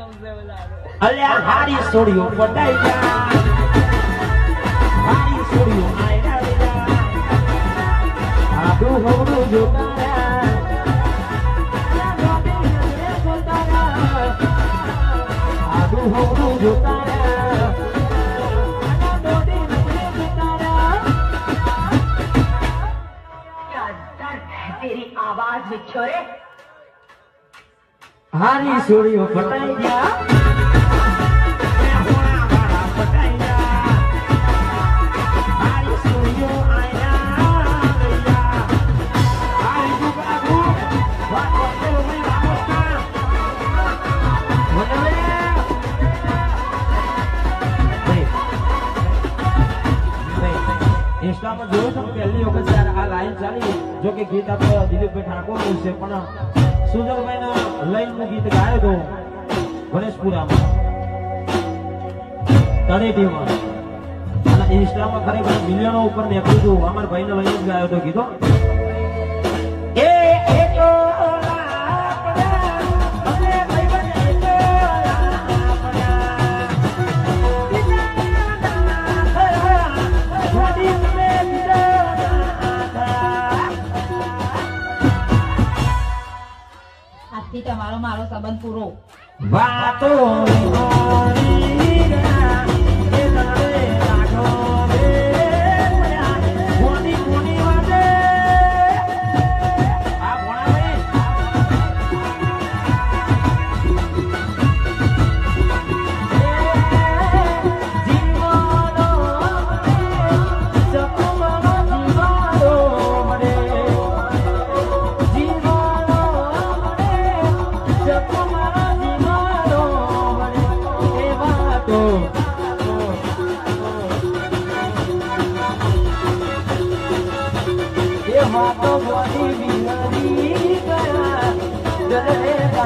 અલ્યા હારી સોડિયો પટાઈ જા હારી સોડિયો આયરા વેલા આડું હોડું જોતા આડું હોડું જોતા तेरी आवाज में छोरे हारी सोडियो पटाई गया पटाई गया हारी सोडियो आया गया हारी जुगाड़ू बात करते हो मैं वापस का बोले इंस्टा में जो तुम पहली वक्त यार आ लाइन चली जो कि गीत आप दिलीपભાઈ ઠાકોર નું છે પણ સુજલભાઈ ના લાઈન નું ગીત ગાયો તો ગણેશપુરામાં તળેટીમાં અને ઇન્સ્ટામાં ખરેખર મિલિયનો ઉપર નીકળ્યું હતું અમારા ભાઈને લઈને જ ગાયો તો ગીતો તમારો મારો સંબંધ પૂરો વાતો तो बड़ी बीमारी गया